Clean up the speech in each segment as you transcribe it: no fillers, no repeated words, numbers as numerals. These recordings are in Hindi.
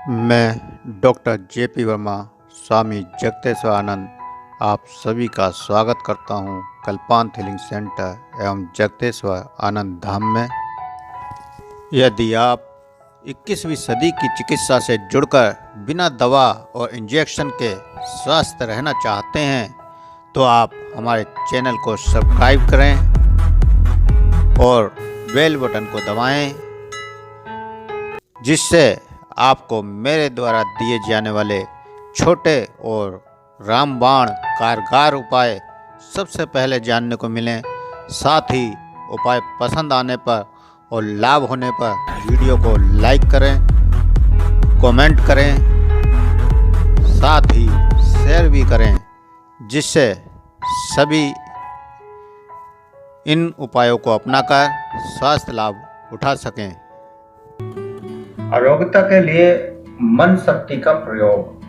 मैं डॉक्टर जेपी वर्मा, स्वामी जगतेश्वर आनंद, आप सभी का स्वागत करता हूं कल्पांत हीलिंग सेंटर एवं जगतेश्वर आनंद धाम में। यदि आप 21वीं सदी की चिकित्सा से जुड़कर बिना दवा और इंजेक्शन के स्वस्थ रहना चाहते हैं तो आप हमारे चैनल को सब्सक्राइब करें और बेल बटन को दबाएं, जिससे आपको मेरे द्वारा दिए जाने वाले छोटे और रामबाण कारगर उपाय सबसे पहले जानने को मिलें। साथ ही उपाय पसंद आने पर और लाभ होने पर वीडियो को लाइक करें, कमेंट करें, साथ ही शेयर भी करें, जिससे सभी इन उपायों को अपनाकर स्वास्थ्य लाभ उठा सकें। आरोग्यता के लिए मन शक्ति का प्रयोग।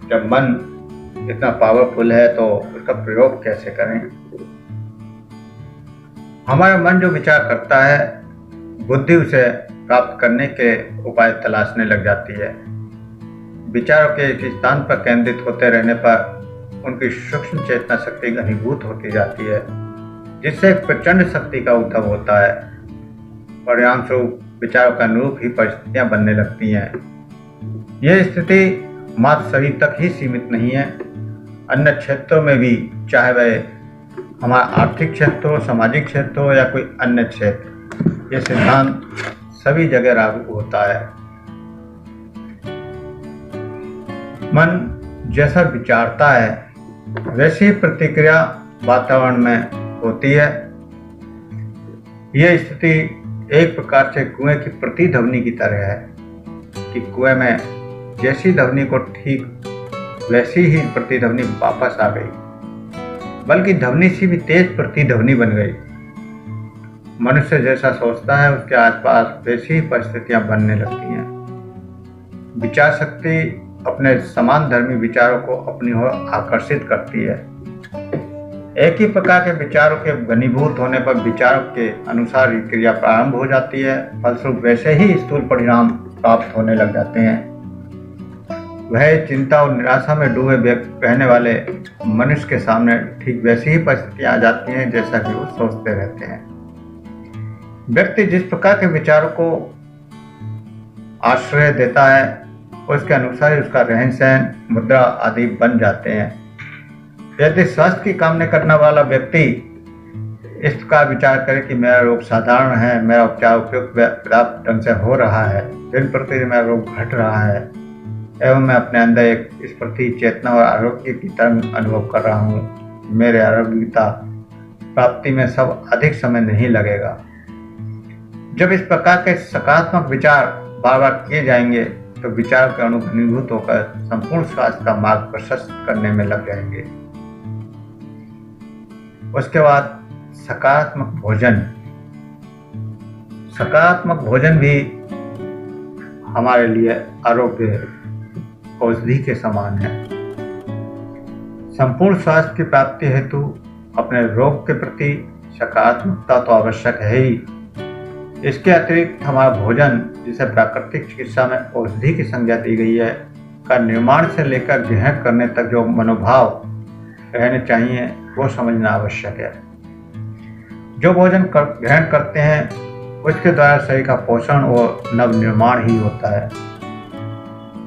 जब मन इतना पावरफुल है तो उसका प्रयोग कैसे करें? हमारा मन जो विचार करता है, बुद्धि उसे प्राप्त करने के उपाय तलाशने लग जाती है। विचारों के एक स्थान पर केंद्रित होते रहने पर उनकी सूक्ष्म चेतना शक्ति घनीभूत होती जाती है, जिससे एक प्रचंड शक्ति का उद्भव होता है। परिणाम स्वरूप विचारों का अनुरूप ही परिस्थितियां बनने लगती हैं। यह स्थिति मात्र शरीर तक ही सीमित नहीं है, अन्य क्षेत्रों में भी, चाहे वह हमारा आर्थिक क्षेत्र हो, सामाजिक क्षेत्र हो या कोई अन्य क्षेत्र, यह सिद्धांत सभी जगह लागू होता है। मन जैसा विचारता है वैसी प्रतिक्रिया वातावरण में होती है। यह स्थिति एक प्रकार से कुएं की प्रतिध्वनि की तरह है कि कुएं में जैसी ध्वनि को ठीक वैसी ही प्रतिध्वनि वापस आ गई, बल्कि ध्वनि से भी तेज प्रतिध्वनि बन गई। मनुष्य जैसा सोचता है उसके आसपास वैसी ही परिस्थितियां बनने लगती हैं। विचार शक्ति अपने समान धर्मी विचारों को अपनी ओर आकर्षित करती है। एक ही प्रकार के विचारों के घनीभूत होने पर विचारों के अनुसार क्रिया प्रारंभ हो जाती है। फलस्वरूप वैसे ही स्थूल परिणाम प्राप्त होने लग जाते हैं। वह चिंता और निराशा में डूबे रहने वाले मनुष्य के सामने ठीक वैसी ही परिस्थितियां आ जाती हैं जैसा कि वो सोचते रहते हैं। व्यक्ति जिस प्रकार के विचारों को आश्रय देता है उसके अनुसार उसका रहन सहन, मुद्रा आदि बन जाते हैं। यदि स्वास्थ्य की कामना करने वाला व्यक्ति इस प्रकार विचार करे कि मेरा रोग साधारण है, मेरा उपचार उपयुक्त पर्याप्त ढंग से हो रहा है, दिन प्रतिदिन मेरा रोग घट रहा है एवं मैं अपने अंदर एक इस प्रति चेतना और आरोग्य की तरंग अनुभव कर रहा हूँ, मेरे आरोग्यता प्राप्ति में सब अधिक समय नहीं लगेगा। जब इस प्रकार के सकारात्मक विचार बार बार किए जाएंगे तो विचारों के अणु घनीभूत होकर संपूर्ण स्वास्थ्य का मार्ग प्रशस्त करने में लग जाएंगे। उसके बाद सकारात्मक भोजन। सकारात्मक भोजन भी हमारे लिए आरोग्य औषधि के समान है। संपूर्ण स्वास्थ्य की प्राप्ति हेतु अपने रोग के प्रति सकारात्मकता तो आवश्यक है ही। इसके अतिरिक्त हमारा भोजन, जिसे प्राकृतिक चिकित्सा में औषधि की संज्ञा दी गई है, का निर्माण से लेकर ग्रहण करने तक जो मनोभाव रहने चाहिए वो समझना आवश्यक है। जो भोजन ग्रहण करते हैं उसके द्वारा शरीर का पोषण और नव निर्माण ही होता है।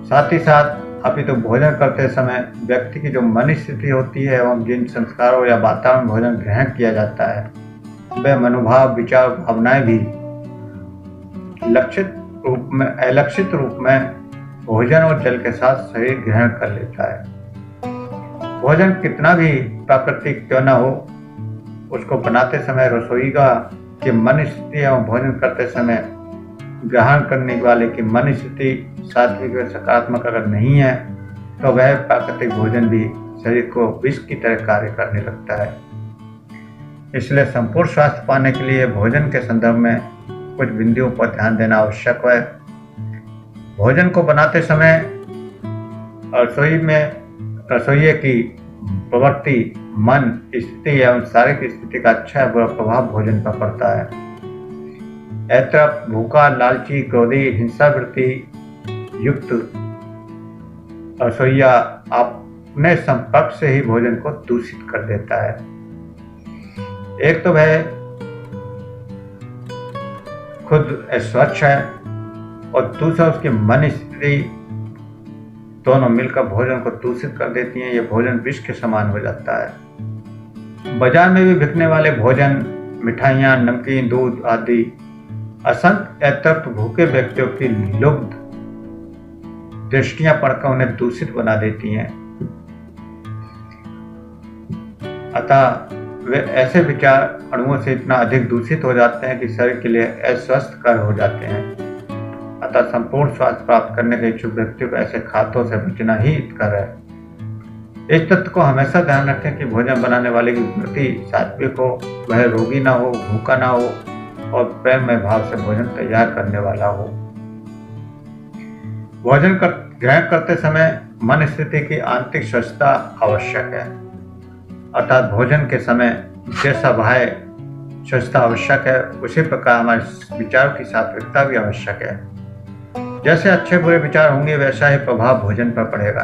साथ ही साथ अभी तो भोजन करते समय व्यक्ति की जो मन स्थिति होती है एवं जिन संस्कारों या वातावरण भोजन ग्रहण किया जाता है, वह मनोभाव, विचार, भावनाएं भी अलक्षित रूप में भोजन और जल के साथ शरीर ग्रहण कर लेता है। भोजन कितना भी प्राकृतिक क्यों न हो, उसको बनाते समय रसोईगा के मन स्थिति एवं भोजन करते समय ग्रहण करने वाले की मन स्थिति सात्विक व सकारात्मक अगर नहीं है तो वह प्राकृतिक भोजन भी शरीर को विष की तरह कार्य करने लगता है। इसलिए संपूर्ण स्वास्थ्य पाने के लिए भोजन के संदर्भ में कुछ बिंदुओं पर ध्यान देना आवश्यक है। भोजन को बनाते समय रसोई की प्रवृत्ति, मन स्थिति एवं शारीरिक स्थिति का अच्छा बुरा प्रभाव भोजन पर पड़ता है। ऐतरफ भूखा, लालची, क्रोधी, हिंसावृत्ति युक्त रसोइया अपने संपर्क से ही भोजन को दूषित कर देता है। एक तो वह खुद अस्वच्छ है और दूसरा उसकी मन स्थिति दोनों मिलकर भोजन को दूषित कर देती हैं। ये भोजन विष के समान हो जाता है। बाजार में भी बिकने वाले भोजन, मिठाइयाँ, नमकीन, दूध आदि असंख्य अतृप्त भूखे व्यक्तियों की लुब्ध दृष्टियां पढ़कर उन्हें दूषित बना देती हैं। अतः वे ऐसे विचार अणुओं से इतना अधिक दूषित हो जाते हैं कि शरीर के लिए अस्वस्थकर हो जाते हैं। अतः संपूर्ण स्वास्थ्य प्राप्त करने के इच्छुक व्यक्तियों को ऐसे खातों से बचना ही हितकर है। इस तथ्य को हमेशा ध्यान रखें कि भोजन बनाने वाले की वृत्ति सात्विक हो, वह रोगी ना हो, भूखा ना हो और प्रेममय भाव से भोजन तैयार करने वाला हो। भोजन ग्रहण करते समय मन स्थिति की आंतरिक स्वच्छता आवश्यक है। अर्थात भोजन के समय जैसा बाह्य स्वच्छता आवश्यक है, उसी प्रकार हमारे विचारों की सात्विकता भी आवश्यक है। जैसे अच्छे बुरे विचार होंगे वैसा ही प्रभाव भोजन पर पड़ेगा।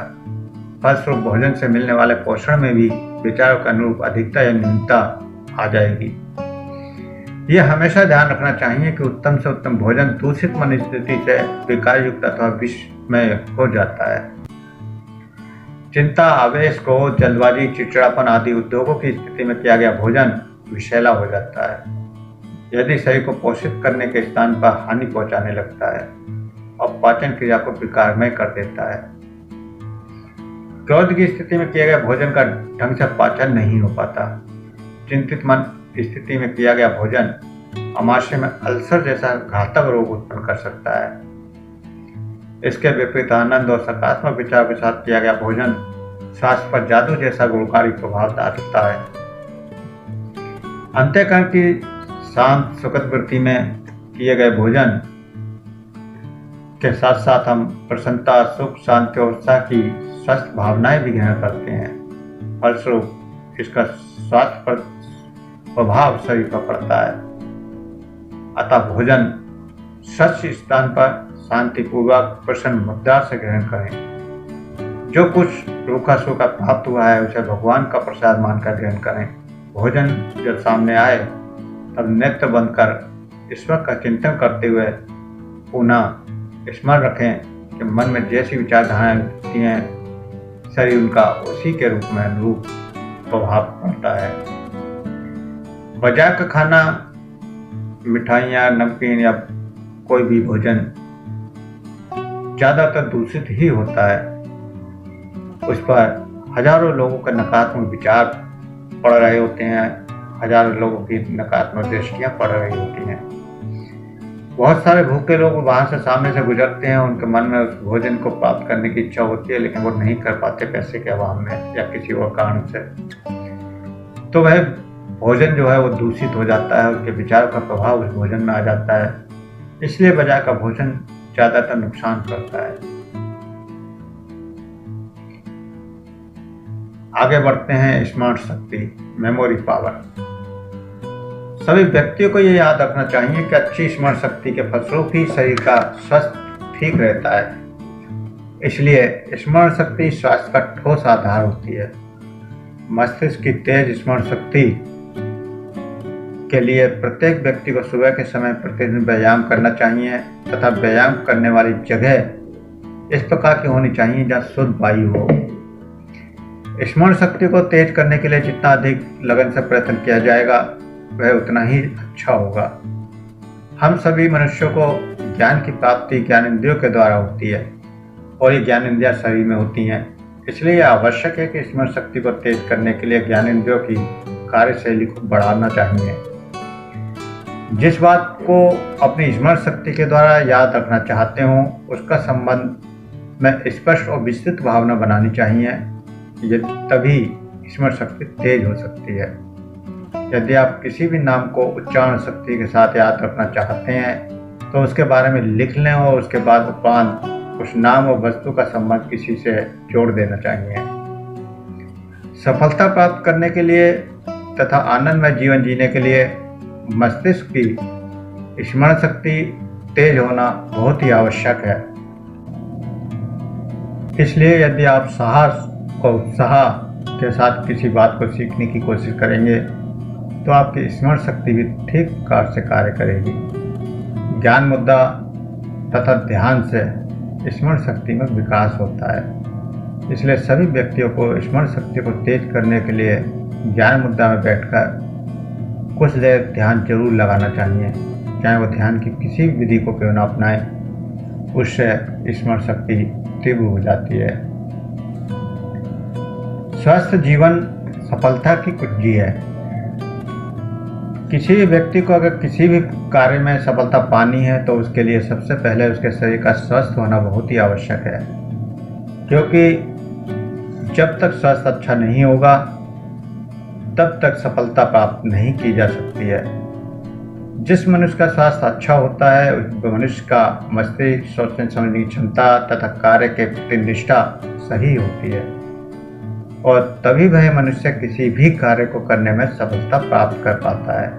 फलस्वरूप भोजन से मिलने वाले पोषण में भी विचारों के अनुरूप अधिकता या न्यूनता आ जाएगी। यह हमेशा ध्यान रखना चाहिए कि उत्तम से उत्तम भोजन दूषित मन स्थिति से विकार युक्त अथवा विषमय हो जाता है। चिंता, आवेश, क्रोध, जल्दबाजी, चिड़चिड़ापन आदि उद्योगों की स्थिति में किया गया भोजन विषैला हो जाता है। यदि शरीर को पोषित करने के स्थान पर हानि पहुंचाने लगता है और पाचन क्रिया को विकारमय कर देता है। क्रोध की स्थिति में किया गया भोजन का ढंग से पाचन नहीं हो पाता। चिंतित मन स्थिति में किया गया भोजन आमाशय में अल्सर जैसा घातक रोग उत्पन्न कर सकता है। इसके विपरीत आनंद और सकारात्मक विचार के साथ किया गया भोजन स्वास्थ्य पर जादू जैसा गुणकारी प्रभाव डालता है। अंतःकरण की शांत सुखद वृत्ति में किए गए भोजन के साथ साथ हम प्रसन्नता, सुख, शांति और उत्साह की स्वस्थ भावनाएं भी ग्रहण करते हैं। फलस्वरूप इसका स्वास्थ्य पर प्रभाव शरीर पर पड़ता है। अतः भोजन स्वच्छ स्थान पर शांतिपूर्वक प्रसन्न मुद्रा से ग्रहण करें। जो कुछ रूखा सूखा प्राप्त हुआ है उसे भगवान का प्रसाद मानकर ग्रहण करें। भोजन जब सामने आए तब नेत्र बंद कर ईश्वर का चिंतन करते हुए पुनः स्मरण रखें कि मन में जैसी विचारधाराएं होती हैं शरीर उनका उसी के रूप में अनुरूप प्रभाव पड़ता है। बाजार का खाना, मिठाइयाँ, नमकीन या कोई भी भोजन ज़्यादातर दूषित ही होता है। उस पर हजारों लोगों के नकारात्मक विचार पड़ रहे होते हैं, हजारों लोगों की नकारात्मक दृष्टियाँ पड़ रही होती हैं। बहुत सारे भूखे लोग वहाँ से सामने से गुजरते हैं, उनके मन में उस भोजन को प्राप्त करने की इच्छा होती है लेकिन वो नहीं कर पाते पैसे के अभाव में या किसी और कारण से। तो वह भोजन जो है वो दूषित हो जाता है, उसके विचारों का प्रभाव उस भोजन में आ जाता है। इसलिए बाजार का भोजन ज्यादातर नुकसान करता है। आगे बढ़ते हैं स्मरण शक्ति, मेमोरी पावर। सभी व्यक्तियों को ये याद रखना चाहिए कि अच्छी स्मरण शक्ति के फलस्वरूप ही शरीर का स्वास्थ्य ठीक रहता है। इसलिए स्मरण शक्ति स्वास्थ्य का ठोस आधार होती है। मस्तिष्क की तेज स्मरण शक्ति के लिए प्रत्येक व्यक्ति को सुबह के समय प्रतिदिन व्यायाम करना चाहिए तथा व्यायाम करने वाली जगह इस प्रकार की होनी चाहिए जहाँ शुद्ध वायु हो। स्मरण शक्ति को तेज करने के लिए जितना अधिक लगन से प्रयत्न किया जाएगा वह उतना ही अच्छा होगा। हम सभी मनुष्यों को ज्ञान की प्राप्ति ज्ञानेंद्रियों के द्वारा होती है और ये ज्ञानेंद्रियां शरीर में होती हैं। इसलिए यह आवश्यक है कि स्मरण शक्ति को तेज करने के लिए ज्ञानेंद्रियों की कार्यशैली को बढ़ाना चाहिए। जिस बात को अपनी स्मरण शक्ति के द्वारा याद रखना चाहते हो उसका संबंध में स्पष्ट और विस्तृत भावना बनानी चाहिए। ये तभी स्मरण शक्ति तेज हो सकती है। यदि आप किसी भी नाम को उच्चारण शक्ति के साथ याद रखना चाहते हैं तो उसके बारे में लिख लें और उसके बाद उपरांत उस नाम और वस्तु का संबंध किसी से जोड़ देना चाहिए। सफलता प्राप्त करने के लिए तथा आनंदमय जीवन जीने के लिए मस्तिष्क की स्मरण शक्ति तेज होना बहुत ही आवश्यक है। इसलिए यदि आप साहस और उत्साह के साथ किसी बात को सीखने की कोशिश करेंगे तो आपकी स्मरण शक्ति भी ठीक प्रकार से कार्य करेगी। ज्ञान मुद्दा तथा ध्यान से स्मरण शक्ति में विकास होता है। इसलिए सभी व्यक्तियों को स्मरण शक्ति को तेज करने के लिए ज्ञान मुद्दा में बैठकर कुछ देर ध्यान जरूर लगाना चाहिए। चाहे वो ध्यान की किसी विधि को क्यों न अपनाएं, उससे स्मरण शक्ति तीव्र हो जाती है। स्वस्थ जीवन सफलता की कुंजी है। किसी भी व्यक्ति को अगर किसी भी कार्य में सफलता पानी है तो उसके लिए सबसे पहले उसके शरीर का स्वस्थ होना बहुत ही आवश्यक है, क्योंकि जब तक स्वास्थ्य अच्छा नहीं होगा तब तक सफलता प्राप्त नहीं की जा सकती है। जिस मनुष्य का स्वास्थ्य अच्छा होता है उस मनुष्य का मस्तिष्क, सोचने समझने की क्षमता तथा कार्य के प्रति निष्ठा सही होती है और तभी वह मनुष्य किसी भी कार्य को करने में सफलता प्राप्त कर पाता है।